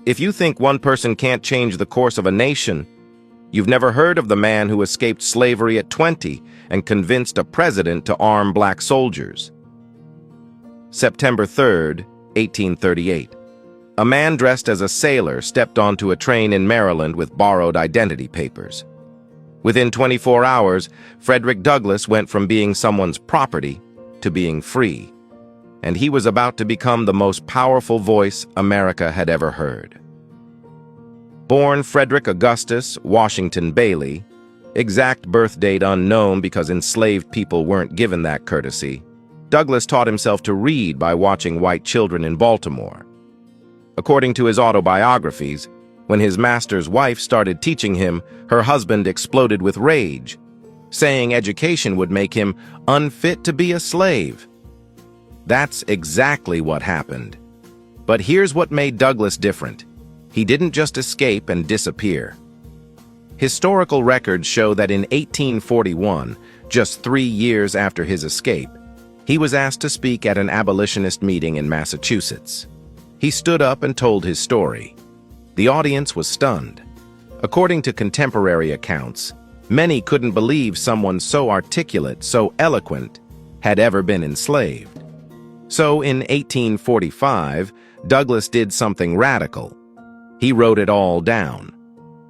If you think one person can't change the course of a nation, you've never heard of the man who escaped slavery at 20 and convinced a president to arm black soldiers. September 3rd, 1838. A man dressed as a sailor stepped onto a train in Maryland with borrowed identity papers. Within 24 hours, Frederick Douglass went from being someone's property to being free, and he was about to become the most powerful voice America had ever heard. Born Frederick Augustus Washington Bailey, exact birth date unknown because enslaved people weren't given that courtesy, Douglass taught himself to read by watching white children in Baltimore. According to his autobiographies, when his master's wife started teaching him, her husband exploded with rage, saying education would make him unfit to be a slave. That's exactly what happened. But here's what made Douglass different. He didn't just escape and disappear. Historical records show that in 1841, just 3 years after his escape, he was asked to speak at an abolitionist meeting in Massachusetts. He stood up and told his story. The audience was stunned. According to contemporary accounts, many couldn't believe someone so articulate, so eloquent, had ever been enslaved. So in 1845, Douglass did something radical. He wrote it all down.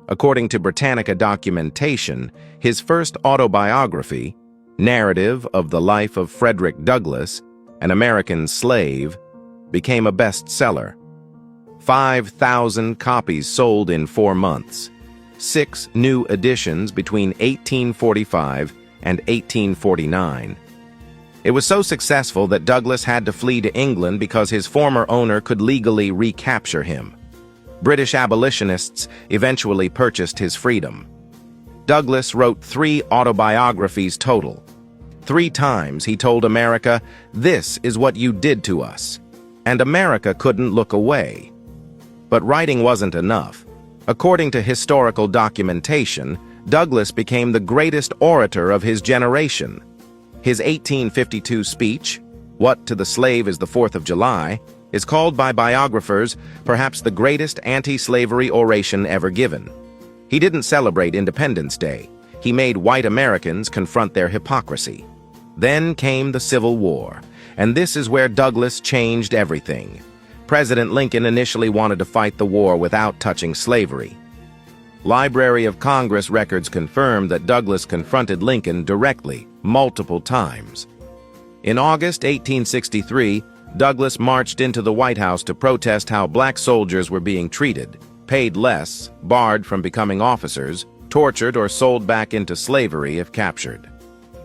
According to Britannica documentation, his first autobiography, Narrative of the Life of Frederick Douglass, an American Slave, became a bestseller. 5,000 copies sold in 4 months. 6 new editions between 1845 and 1849. It was so successful that Douglass had to flee to England because his former owner could legally recapture him. British abolitionists eventually purchased his freedom. Douglass wrote 3 autobiographies total. 3 times he told America, "This is what you did to us." And America couldn't look away. But writing wasn't enough. According to historical documentation, Douglass became the greatest orator of his generation. His 1852 speech, "What to the Slave is the 4th of July," is called by biographers perhaps the greatest anti-slavery oration ever given. He didn't celebrate Independence Day. He made white Americans confront their hypocrisy. Then came the Civil War, and this is where Douglass changed everything. President Lincoln initially wanted to fight the war without touching slavery. Library of Congress records confirm that Douglass confronted Lincoln directly, multiple times. In August 1863, Douglass marched into the White House to protest how black soldiers were being treated, paid less, barred from becoming officers, tortured or sold back into slavery if captured.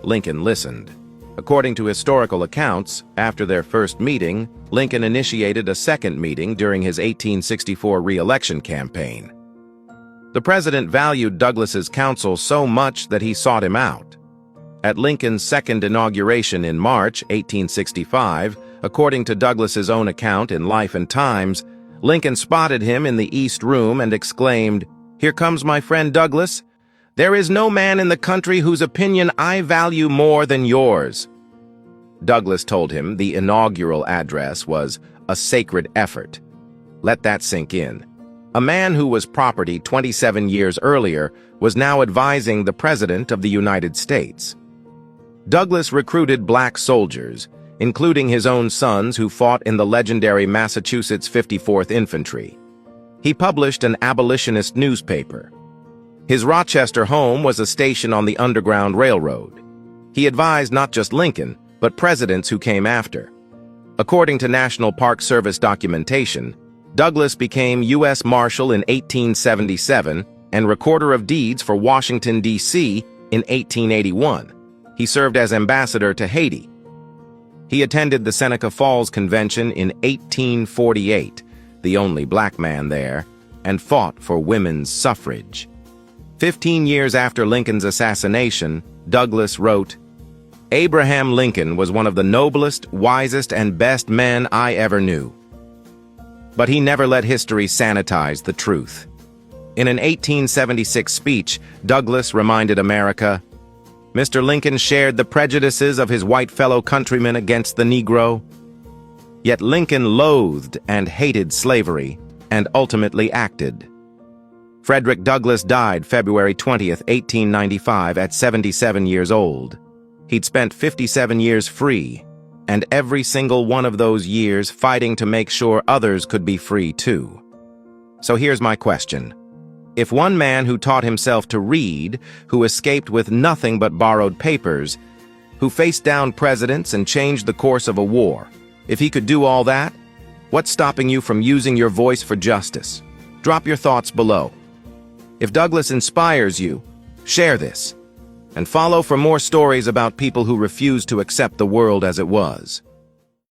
Lincoln listened. According to historical accounts, after their first meeting, Lincoln initiated a second meeting during his 1864 re-election campaign. The president valued Douglass's counsel so much that he sought him out. At Lincoln's second inauguration in March 1865, according to Douglass's own account in Life and Times, Lincoln spotted him in the East Room and exclaimed, "Here comes my friend Douglass. There is no man in the country whose opinion I value more than yours." Douglass told him the inaugural address was a sacred effort. Let that sink in. A man who was property 27 years earlier was now advising the President of the United States. Douglass recruited black soldiers, including his own sons who fought in the legendary Massachusetts 54th Infantry. He published an abolitionist newspaper. His Rochester home was a station on the Underground Railroad. He advised not just Lincoln, but presidents who came after. According to National Park Service documentation, Douglass became U.S. Marshal in 1877 and Recorder of Deeds for Washington, D.C. in 1881. He served as ambassador to Haiti. He attended the Seneca Falls Convention in 1848, the only black man there, and fought for women's suffrage. 15 years after Lincoln's assassination, Douglass wrote, "Abraham Lincoln was one of the noblest, wisest, and best men I ever knew." But he never let history sanitize the truth. In an 1876 speech, Douglass reminded America, "Mr. Lincoln shared the prejudices of his white fellow countrymen against the Negro. Yet Lincoln loathed and hated slavery, and ultimately acted. Frederick Douglass died February 20th, 1895 at 77 years old. He'd spent 57 years free, and every single one of those years fighting to make sure others could be free too. So here's my question. If one man who taught himself to read, who escaped with nothing but borrowed papers, who faced down presidents and changed the course of a war, if he could do all that, what's stopping you from using your voice for justice? Drop your thoughts below. If Douglass inspires you, share this, and follow for more stories about people who refused to accept the world as it was.